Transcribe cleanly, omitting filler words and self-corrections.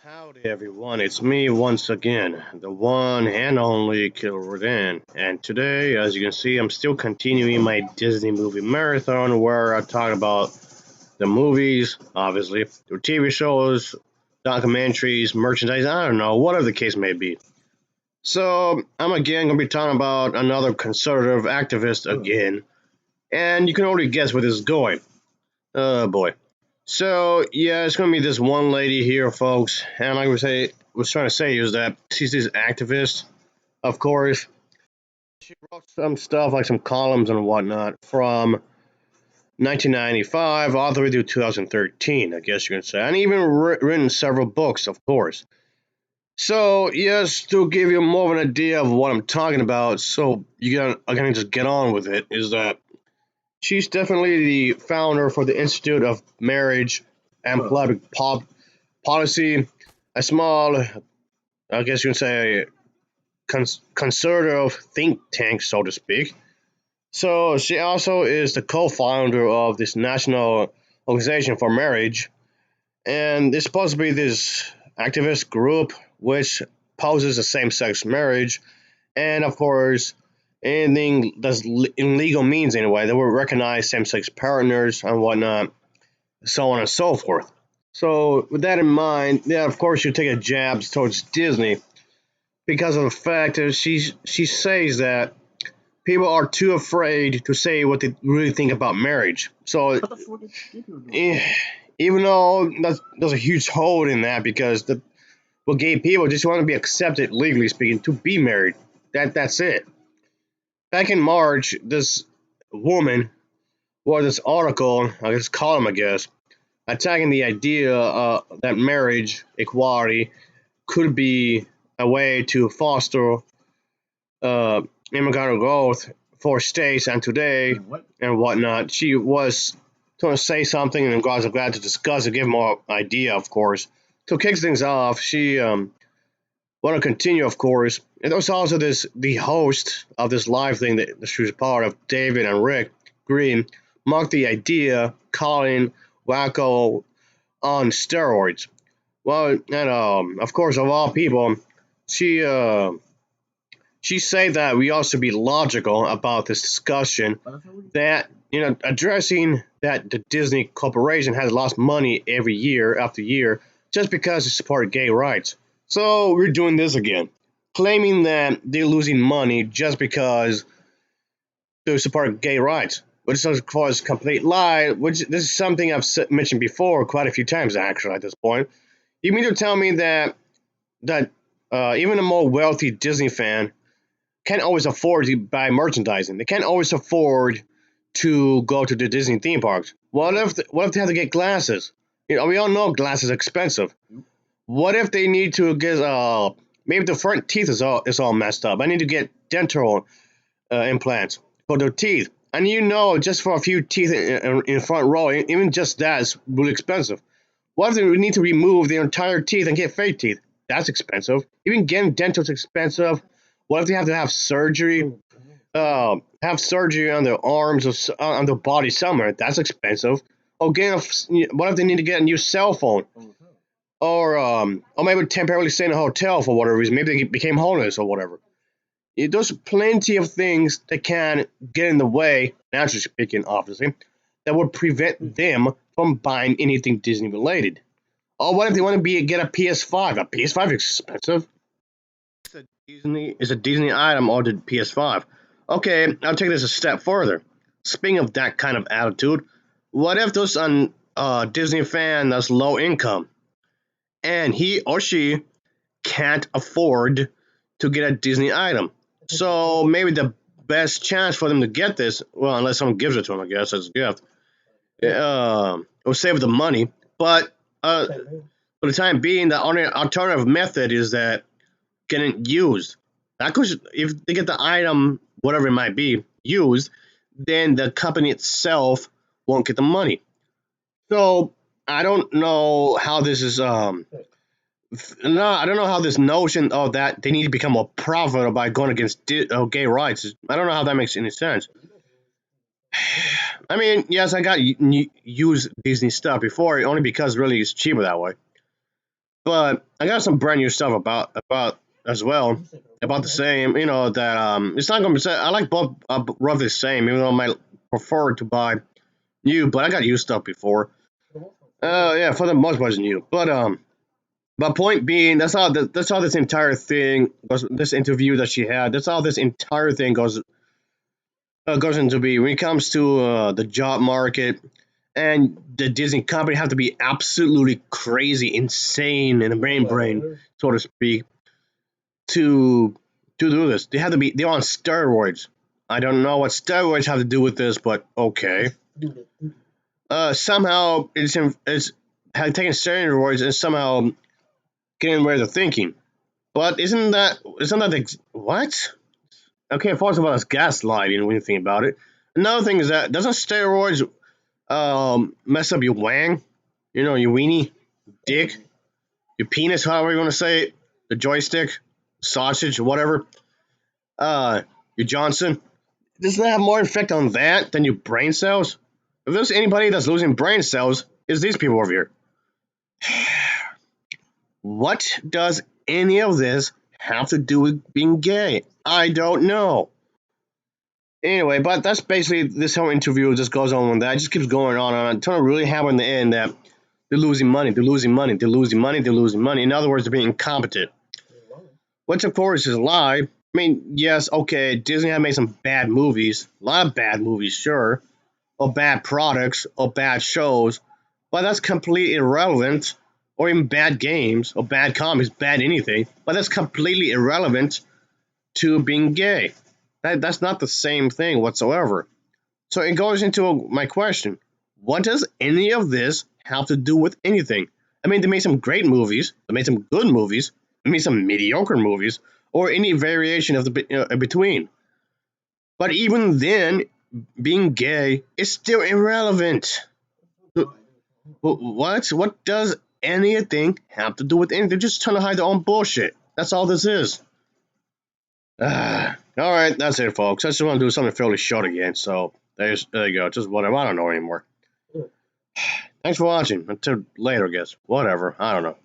Howdy everyone, it's me once again, the one and only Killer Rodan. And today, as you can see, I'm still continuing my Disney movie marathon where I talk about the movies, obviously, the TV shows, documentaries, merchandise, I don't know, whatever the case may be. So, I'm again going to be talking about another conservative activist again, and you can already guess where this is going. Oh boy. So yeah, it's gonna be this one lady here, folks, and like was trying to say is that she's this activist. Of course, she wrote some stuff like some columns and whatnot from 1995 all the way through 2013, I guess you can say, and even written several books, of course. So yes, to give you more of an idea of what I'm talking about, so I can just get on with it. Is that she's definitely the founder for the Institute of Marriage and Public Policy, a small, I guess you can say, conservative think tank, so to speak. So she also is the co-founder of this national organization for marriage, and it's supposed to be this activist group which opposes the same-sex marriage, and of course, anything that's in legal means anyway that will recognize same-sex partners and whatnot, so on and so forth. So with that in mind, yeah, of course you take a jab towards Disney because of the fact that she says that people are too afraid to say what they really think about marriage. So eh, even though there's a huge hole in that because the well, gay people just want to be accepted legally speaking to be married. That's it. Back in March, this woman or this article, I guess column, I guess, attacking the idea that marriage equality could be a way to foster uh, immigrant growth for states and today and whatnot. She was going to say something, and I was glad to discuss and give more idea, of course. To kick things off, she want to continue, of course. And there was also the host of this live thing that she was part of, David and Rick Green, mocked the idea, calling Wacko on steroids. Well, and of course, of all people, she uh, she said that we also be logical about this discussion. That addressing that the Disney Corporation has lost money every year after year just because it supported gay rights. So we're doing this again, claiming that they're losing money just because they support gay rights, which is of course a complete lie. Which this is something I've mentioned before quite a few times actually at this point. You mean to tell me that even a more wealthy Disney fan can't always afford to buy merchandising? They can't always afford to go to the Disney theme parks. What if they have to get glasses? We all know glasses are expensive. What if they need to get maybe the front teeth is all messed up? I need to get dental implants for their teeth. And just for a few teeth in front row, even just that is really expensive. What if they need to remove their entire teeth and get fake teeth? That's expensive. Even getting dental is expensive. What if they have to have surgery? Have surgery on their arms or on their body somewhere? That's expensive. Or what if they need to get a new cell phone? Or maybe temporarily stay in a hotel for whatever reason. Maybe they became homeless or whatever. There's plenty of things that can get in the way, naturally speaking, obviously, that would prevent them from buying anything Disney related. Or what if they want to get a PS5? A PS5 is expensive. It's a Disney item or the PS5. Okay, I'll take this a step further. Speaking of that kind of attitude, what if there's a Disney fan that's low income and he or she can't afford to get a Disney item? So maybe the best chance for them to get this, well, unless someone gives it to them, I guess as a gift, will save the money. But for the time being, the only alternative method is that getting used. That could, if they get the item, whatever it might be, used, then the company itself won't get the money. So I don't know how this is. No, I don't know how this notion of that they need to become a profit by going against gay rights. I don't know how that makes any sense. I mean, yes, I got used Disney stuff before, only because really it's cheaper that way. But I got some brand new stuff about as well, about the same. You know that it's not gonna be. I like both roughly the same, even though I might prefer to buy new. But I got used stuff before. Yeah, for the most part, it's new. But point being, that's how this entire thing goes. This interview that she had, that's how this entire thing goes into be when it comes to the job market and the Disney company have to be absolutely crazy, insane in the brain, so to speak, to do this. They're on steroids. I don't know what steroids have to do with this, but okay. Somehow it's taking steroids and somehow getting rid of the thinking. But isn't that what? Okay, first of all, it's gaslighting when you think about it. Another thing is that doesn't steroids mess up your wang? You know, your weenie, dick, your penis, however you want to say it, the joystick, sausage, whatever. Your Johnson. Doesn't that have more effect on that than your brain cells? If there's anybody that's losing brain cells, it's these people over here. What does any of this have to do with being gay? I don't know. Anyway, but that's basically this whole interview just goes on with that. It just keeps going on and on until it really happen in the end that they're losing money, they're losing money, they're losing money, they're losing money. In other words, they're being incompetent. Which of course is a lie. I mean, yes, okay, Disney had made some bad movies, a lot of bad movies, sure, or bad products, or bad shows, but that's completely irrelevant, or even bad games, or bad comics, bad anything, but that's completely irrelevant to being gay. That's not the same thing whatsoever. So it goes into my question: what does any of this have to do with anything? I mean, they made some great movies, they made some good movies, they made some mediocre movies, or any variation of the between. But even then, being gay is still irrelevant. What? What does anything have to do with anything? They're just trying to hide their own bullshit. That's all this is. All right, that's it, folks. I just want to do something fairly short again. So there you go. Just whatever. I don't know anymore. Thanks for watching. Until later, I guess. Whatever. I don't know.